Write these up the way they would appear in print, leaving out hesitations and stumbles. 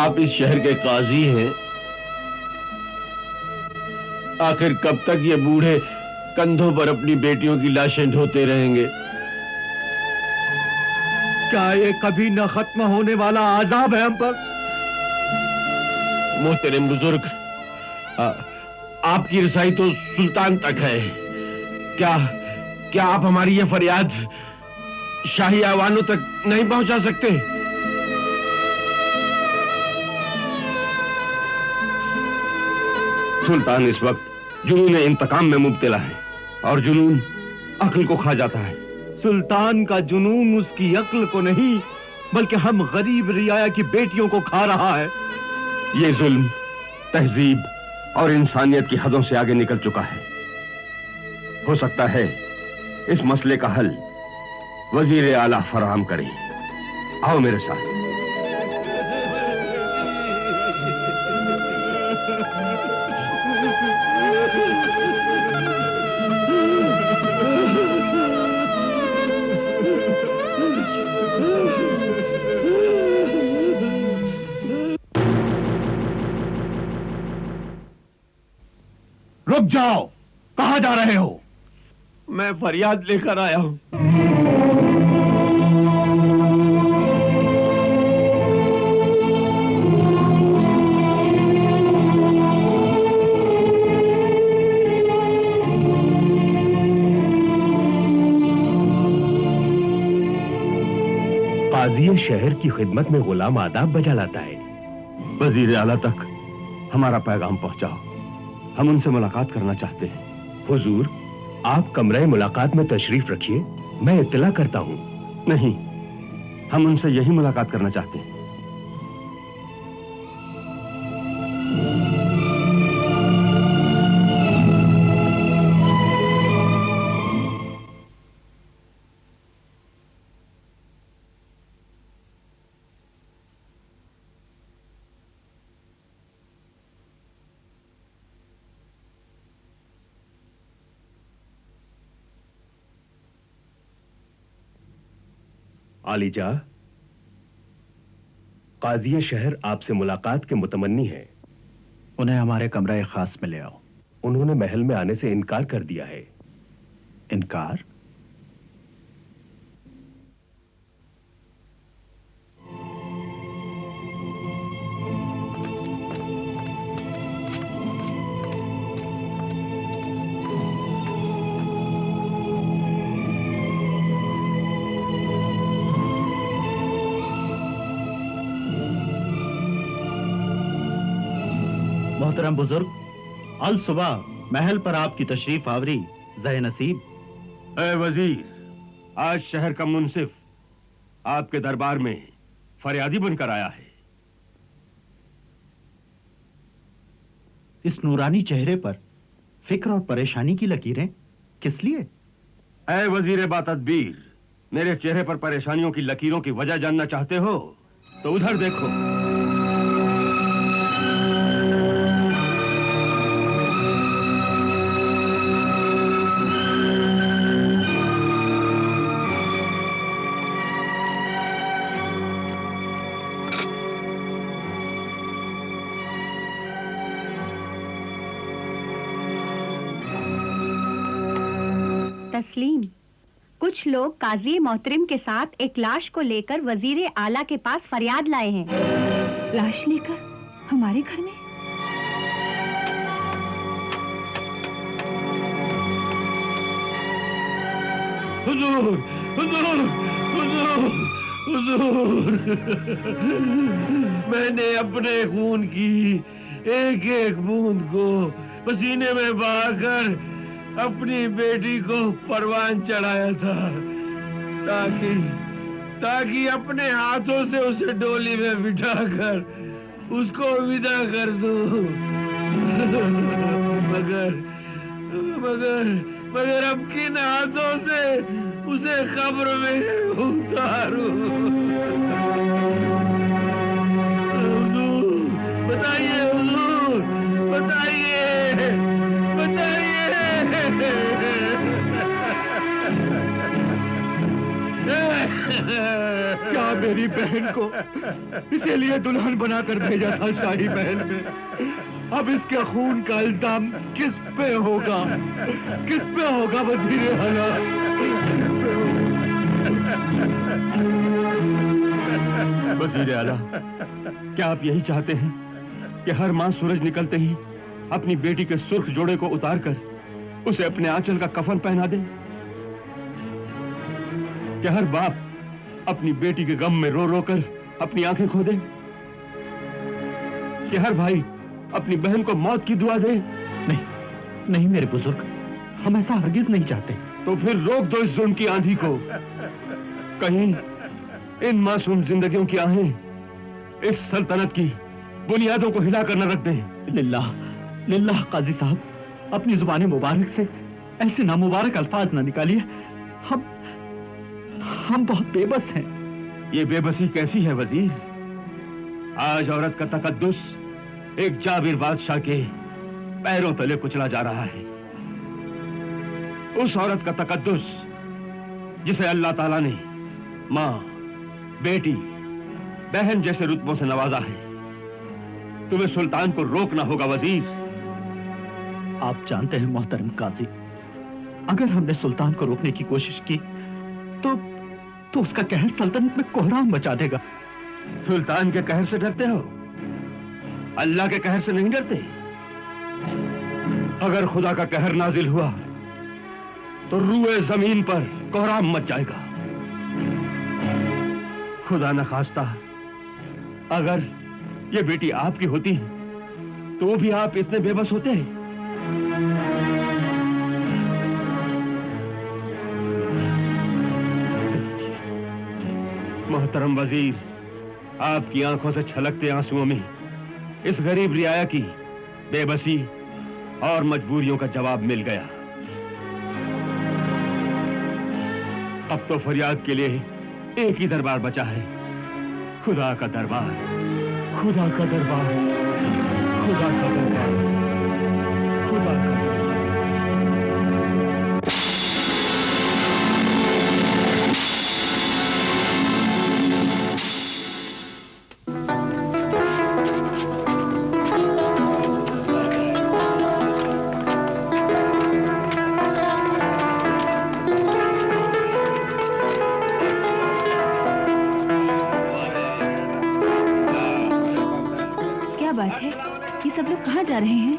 आप इस शहर के काजी हैं। आखिर कब तक ये बूढ़े कंधों पर अपनी बेटियों की लाशें ढोते रहेंगे? क्या ये कभी न खत्म होने वाला आजाब है हम पर? मोहतरम बुजुर्ग, आपकी रसाई तो सुल्तान तक है। क्या क्या आप हमारी ये फरियाद शाही आवानों तक नहीं पहुंचा सकते? सुल्तान इस वक्त जुनून इंतकाम में मुब्तला है और जुनून अक्ल को खा जाता है। सुल्तान का जुनून उसकी अक्ल को नहीं बल्कि हम गरीब रियाया की बेटियों को खा रहा है। ये जुल्म तहजीब और इंसानियत की हदों से आगे निकल चुका है। हो सकता है इस मसले का हल वजीर आला फराहम करें। आओ मेरे साथ। रुक जाओ, कहां जा रहे हो? मैं फरियाद लेकर आया हूं। काजी शहर की खिदमत में गुलाम आदाब बजा लाता है। वजीर आला तक हमारा पैगाम पहुंचाओ, हम उनसे मुलाकात करना चाहते हैं। हुजूर, आप कमरे मुलाकात में तशरीफ रखिए, मैं इत्तला करता हूं। नहीं, हम उनसे यही मुलाकात करना चाहते हैं। आलीजा, काजी शहर आपसे मुलाकात के मुतमन्नी हैं। उन्हें हमारे कमरे खास में ले आओ। उन्होंने महल में आने से इनकार कर दिया है। इनकार? मोहतरम बुजुर्ग, अल सुबह महल पर आपकी तशरीफ आवरी ज़े नसीब। ऐ वजीर, आज शहर का मुंसिफ आपके दरबार में फरियादी बनकर आया है। इस नूरानी चेहरे पर फिक्र और परेशानी की लकीरें किस लिए? ऐ वजीर बातदबीर, मेरे चेहरे पर परेशानियों की लकीरों की वजह जानना चाहते हो तो उधर देखो। तस्लीम, कुछ लोग काजी मोहतरम के साथ एक लाश को लेकर वजीर आला के पास फरियाद लाए हैं। लाश लेकर हमारे घर में? हुजूर, हुजूर, हुजूर, हुजूर, मैंने अपने खून की एक एक बूंद को पसीने में बहाकर अपनी बेटी को परवान चढ़ाया था ताकि अपने हाथों से उसे डोली में बिठाकर उसको विदा कर दूं। मगर मगर मगर अब किन हाथों से उसे कब्र में उतारूं? हुजूर, बताइए हुजूर, बताइए, बताइए। क्या मेरी बहन को, इसीलिए दुल्हन बनाकर भेजा था शाही महल में। अब इसके खून का इल्जाम किस पे होगा? किस पे होगा वजीर आला? वजीर आला, क्या आप यही चाहते हैं कि हर मां सूरज निकलते ही अपनी बेटी के सुर्ख जोड़े को उतारकर उसे अपने आंचल का कफन पहना दे? क्या हर बाप अपनी बेटी के गम में रो रो कर अपनी आंखें खो दे? कि हर भाई अपनी बहन को मौत की दुआ दे? नहीं, नहीं मेरे बुजुर्ग, हम ऐसा हरगिज नहीं चाहते। तो फिर रोक दो इस जुल्म की आंधी को। कहीं इन मासूम जिंदगियों की आहें इस सल्तनत की बुनियादों को हिलाकर न रख दें। लिल्लाह, लिल्लाह काजी साहब, अपनी जुबान मुबारक से ऐसे नामुबारक अल्फाज ना निकालिए। हम बहुत बेबस हैं। ये बेबसी कैसी है वजीर? आज औरत का तकद्दुस एक जाबिर बादशाह के पैरों तले कुचला जा रहा है। उस औरत का तकद्दुस जिसे अल्लाह ताला ने मां, बेटी, बहन जैसे रुतबों से नवाजा है। तुम्हें सुल्तान को रोकना होगा वजीर। आप जानते हैं मोहतरम काजी, अगर हमने सुल्तान को रोकने की कोशिश की तो उसका कहर सल्तनत में कोहराम मचा देगा। सुल्तान के कहर से डरते हो? अल्लाह के कहर से नहीं डरते? अगर खुदा का कहर नाजिल हुआ तो रूए जमीन पर कोहराम मच जाएगा। खुदा न खास्ता अगर ये बेटी आपकी होती तो भी आप इतने बेबस होते? मोहतरम वजीर, आपकी आंखों से छलकते आंसुओं में इस गरीब रियाया की बेबसी और मजबूरियों का जवाब मिल गया। अब तो फरियाद के लिए एक ही दरबार बचा है, खुदा का दरबार, खुदा का दरबार, खुदा का दरबार, खुदा का दरबार। सब लोग कहाँ जा रहे हैं?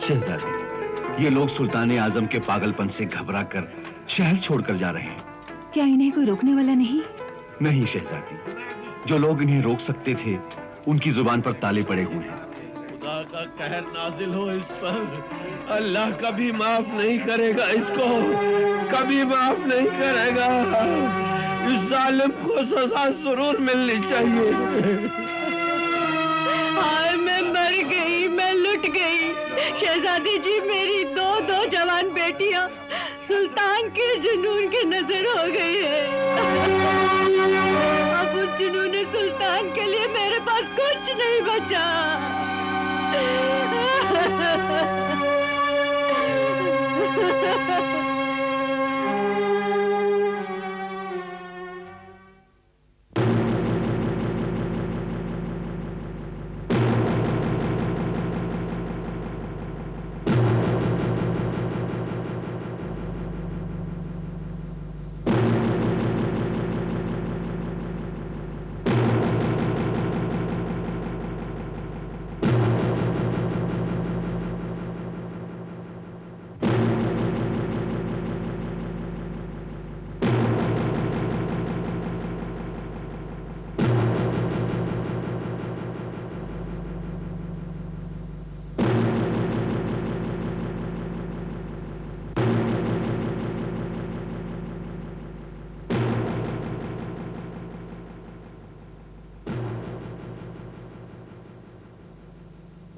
शहजादी, ये लोग सुल्तान आजम के पागलपन से घबराकर शहर छोड़कर जा रहे हैं। क्या इन्हें कोई रोकने वाला नहीं? नहीं शहजादी, जो लोग इन्हें रोक सकते थे उनकी जुबान पर ताले पड़े हुए हैं। खुदा का कहर नाजिल हो इस पर। अल्लाह कभी माफ नहीं करेगा इसको, कभी माफ नहीं करेगा। इस जालिम को सजा जरूर मिलनी चाहिए। हाय मैं मर गई, मैं लुट गई। शहजादी जी, मेरी दो जवान बेटियां सुल्तान के जुनून की नजर हो गई है। अब उस जुनून सुल्तान के लिए मेरे पास कुछ नहीं बचा।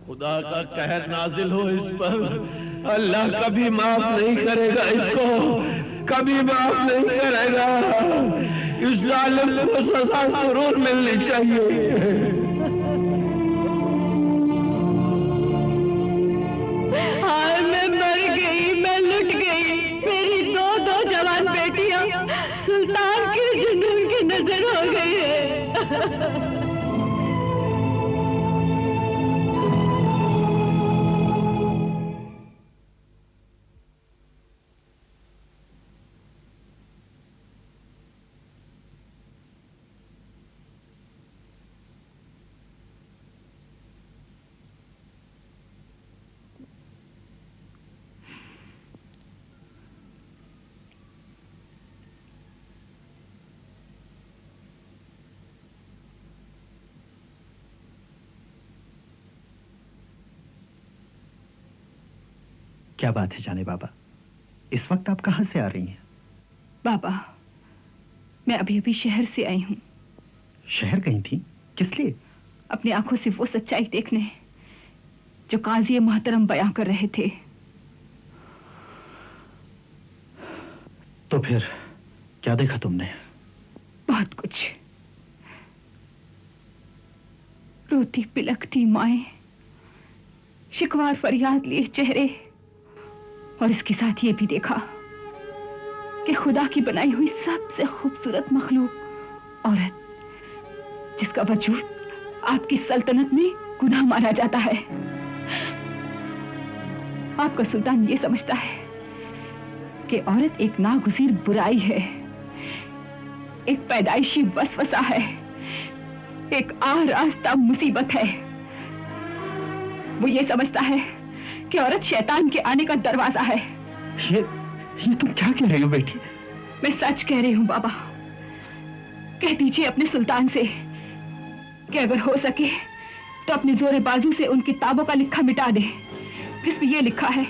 खुदा का कहर नाजिल हो इस पर। अल्लाह कभी माफ नहीं करेगा इसको, कभी माफ नहीं करेगा। इस जालिम को सजा जरूर मिलनी चाहिए। हाय मैं मर गई, मैं लुट गई। मेरी दो जवान बेटियां सुल्तान के जुनून की नजर हो गई है। क्या बात है जाने बाबा, इस वक्त आप कहां से आ रही हैं? बाबा, मैं अभी अभी शहर से आई हूँ। शहर गई थी? किस लिए? अपनी आंखों से वो सच्चाई देखने जो काजी मोहतरम बयां कर रहे थे। तो फिर क्या देखा तुमने? बहुत कुछ। रोती पिलकती माएं, शिकवार फरियाद लिए चेहरे, और इसके साथ ये भी देखा कि खुदा की बनाई हुई सबसे खूबसूरत मखलूक औरत, जिसका वजूद आपकी सल्तनत में गुनाह माना जाता है। आपका सुल्तान ये समझता है कि औरत एक नागुज़ीर बुराई है, एक पैदाइशी वसवसा है, एक आरास्ता मुसीबत है। वो ये समझता है कि औरत शैतान के आने का दरवाजा है। ये तुम क्या कह रही हो बेटी? मैं सच कह रही हूँ बाबा। कह दीजिए अपने सुल्तान से कि अगर हो सके तो अपने जोरे बाजू से उन किताबों का लिखा मिटा दे जिसमें यह लिखा है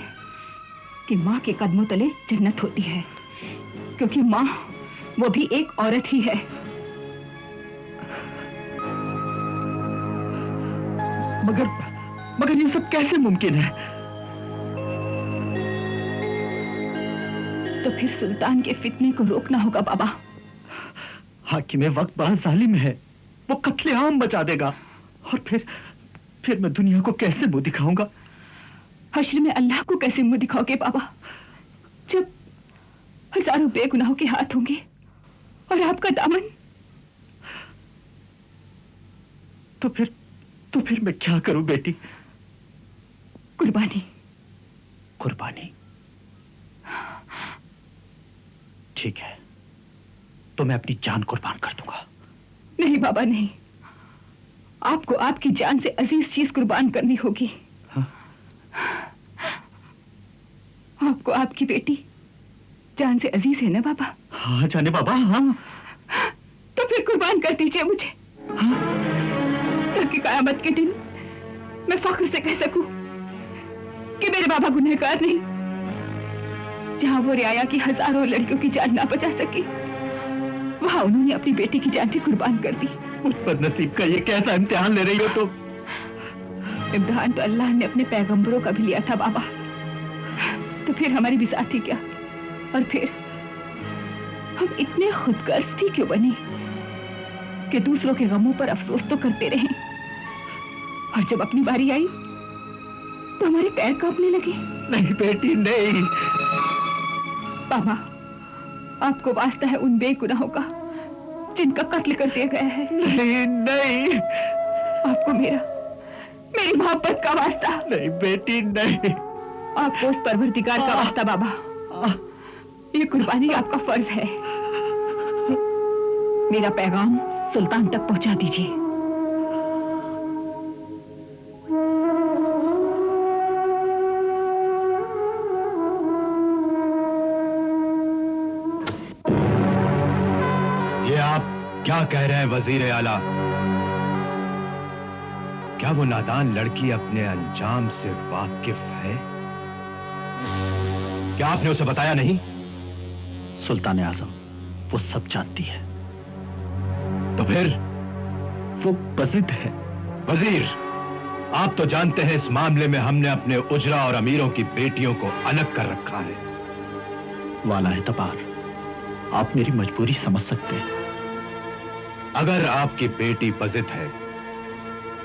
कि माँ के कदमों तले जन्नत होती है, क्योंकि माँ वो भी एक औरत ही है। मगर ये सब कैसे मुमकिन है? तो फिर सुल्तान के फितने को रोकना होगा बाबा। हाकिम वक्त बड़ा जालिम है, वो कत्लेआम मचा देगा, और फिर मैं दुनिया को कैसे मुंह दिखाऊंगा? हश्र में अल्लाह को कैसे मुंह दिखाओगे बाबा, जब हजारों बेगुनाहों के हाथ होंगे और आपका दामन? तो फिर मैं क्या करूं बेटी? कुर्बानी। कुर्बानी? ठीक है, तो मैं अपनी जान कुर्बान कर दूंगा। नहीं बाबा नहीं, आपको आपकी जान से अजीज चीज कुर्बान करनी होगी। हाँ? आपको आपकी बेटी जान से अजीज है ना बाबा? हाँ जाने बाबा, हाँ। तो फिर कुर्बान कर दीजिए मुझे, हाँ? ताकि कयामत के दिन मैं फख्र से कह सकूं कि मेरे बाबा गुनहगार नहीं। जहां वो रियाया की हजारों लड़कियों की जान ना बचा सकी, वहां उन्होंने अपनी बेटी की जान भी कुर्बान कर दी। मुझ पर नसीब का ये कैसा इम्तिहान ले रही हो तुम? इम्तिहान तो अल्लाह ने अपने पैगंबरों का भी लिया था बाबा, तो फिर हमारी भी साथ ही क्या? और फिर हम इतने खुदगर्ज भी क्यों बने कि दूसरों के गमों पर अफसोस तो करते रहें, और जब अपनी बारी आई तो हमारे पैर कांपने लगे। नहीं बेटी नहीं। बाबा, आपको वास्ता है उन बेगुनाहों का जिनका कत्ल कर दिया गया है। नहीं नहीं, आपको मेरी मोहब्बत का वास्ता। नहीं बेटी नहीं। आपको उस परवरदिगार का वास्ता बाबा, ये कुर्बानी आपका फर्ज है। मेरा पैगाम सुल्तान तक पहुंचा दीजिए। ये आप क्या कह रहे हैं वजीर आला? क्या वो नादान लड़की अपने अंजाम से वाकिफ है? क्या आपने उसे बताया नहीं? सुल्तान आजम वो सब जानती है। तो फिर? वो बज़िद है। वजीर, आप तो जानते हैं इस मामले में हमने अपने उजरा और अमीरों की बेटियों को अलग कर रखा है। वाला है तबार, आप मेरी मजबूरी समझ सकते हैं। अगर आपकी बेटी बज़िद है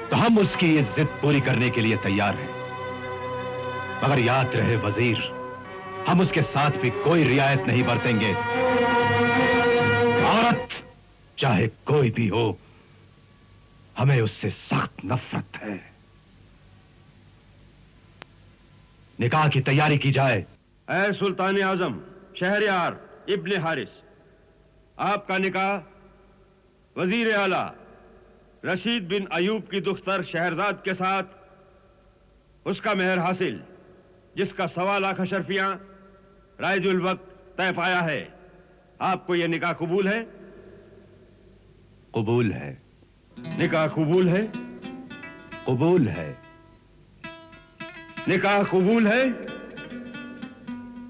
तो हम उसकी ये जिद पूरी करने के लिए तैयार हैं, मगर याद रहे वजीर, हम उसके साथ भी कोई रियायत नहीं बरतेंगे। औरत चाहे कोई भी हो, हमें उससे सख्त नफरत है। निकाह की तैयारी की जाए। ऐ सुल्तान आजम शहरयार इब्ने हारिस, आपका निकाह वजीर आला रशीद बिन अयूब की दुख्तर शहरजाद के साथ उसका मेहर हासिल, जिसका 1.25 लाख अशरफियां राइजुल वक्त तय पाया है। आपको यह निकाह कबूल है? कबूल है। निकाह कबूल है? कबूल है। निकाह कबूल है?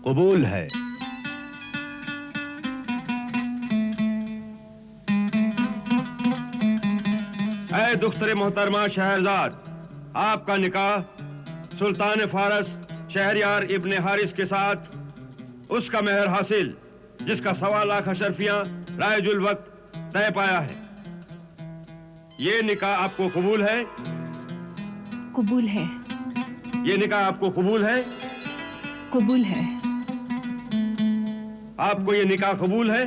कबूल है। ऐ दुख्तरे मोहतरमा शहरजाद, आपका निकाह सुल्तान फारस शहरयार इब्ने हारिस के साथ उसका मेहर हासिल जिसका 1.25 लाख अशरफियां रायजुल वक्त तय पाया है। ये निकाह आपको कबूल है? कबूल है। ये निकाह आपको कबूल है? कबूल है। आपको ये निकाह कबूल है?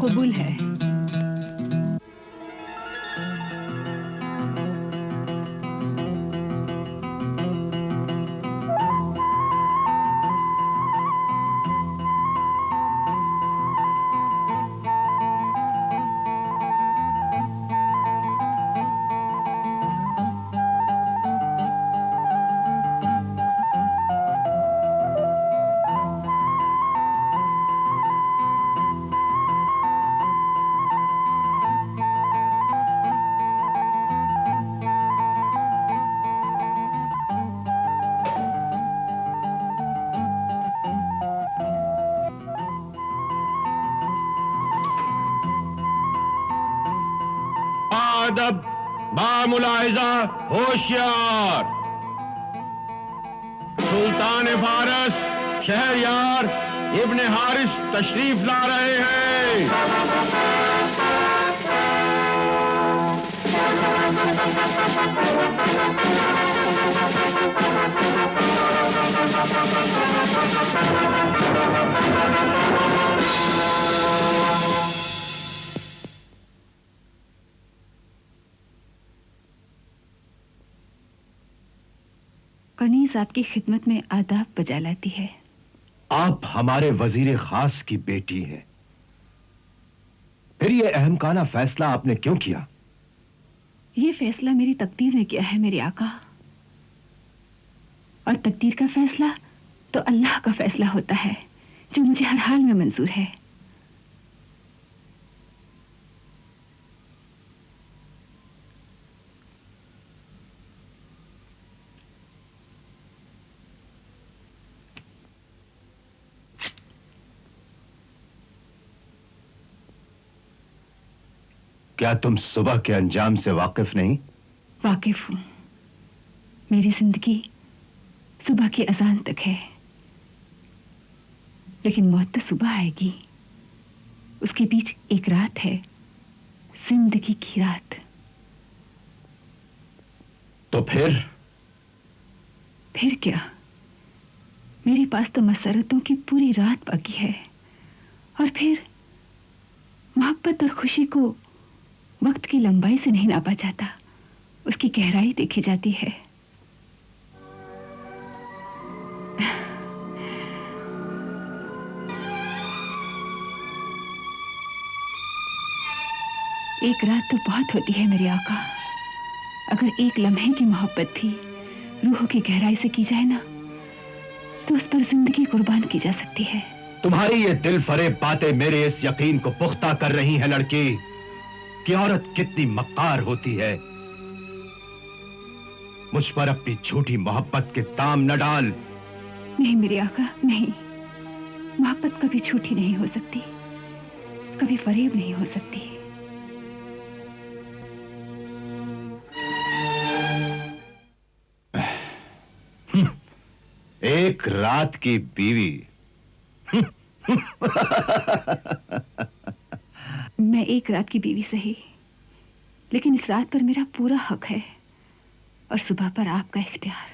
कबूल है। अदब, बामुलाहिजा, होशियार। सुल्तान फारस शहरयार इब्ने हारिस तशरीफ ला रहे हैं। कनीज आपकी खिदमत में आदाब बजा लाती है। आप हमारे वजीर खास की बेटी हैं, फिर ये अहमकाना फैसला आपने क्यों किया? ये फैसला मेरी तकदीर ने किया है मेरे आका, और तकदीर का फैसला तो अल्लाह का फैसला होता है जो मुझे हर हाल में मंजूर है। क्या तुम सुबह के अंजाम से वाकिफ नहीं? वाकिफ हूं। मेरी जिंदगी सुबह की अजान तक है, लेकिन मौत तो सुबह आएगी। उसके बीच एक रात है, जिंदगी की रात। तो फिर क्या? मेरे पास तो मसरतों की पूरी रात बाकी है, और फिर मोहब्बत और खुशी को वक्त की लंबाई से नहीं नापा जाता, उसकी गहराई देखी जाती है। एक रात तो बहुत होती है मेरे आका। अगर एक लम्हे की मोहब्बत भी रूह की गहराई से की जाए ना, तो उस पर जिंदगी कुर्बान की जा सकती है। तुम्हारी ये दिल फरेब बातें मेरे इस यकीन को पुख्ता कर रही हैं लड़की, कि औरत कितनी मक्कार होती है। मुझ पर अपनी झूठी मोहब्बत के दाम न डाल। नहीं मेरे आका, नहीं। मोहब्बत कभी झूठी नहीं हो सकती, कभी फरेब नहीं हो सकती। एक रात की बीवी। मैं एक रात की बीवी सही, लेकिन इस रात पर मेरा पूरा हक है, और सुबह पर आपका इख्तियार।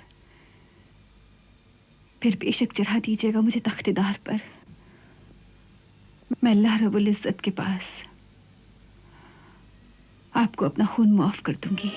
फिर बेशक चढ़ा दीजिएगा मुझे तख्तेदार पर। मैं अल्लाह रब्बुल इज्जत के पास आपको अपना खून माफ कर दूंगी।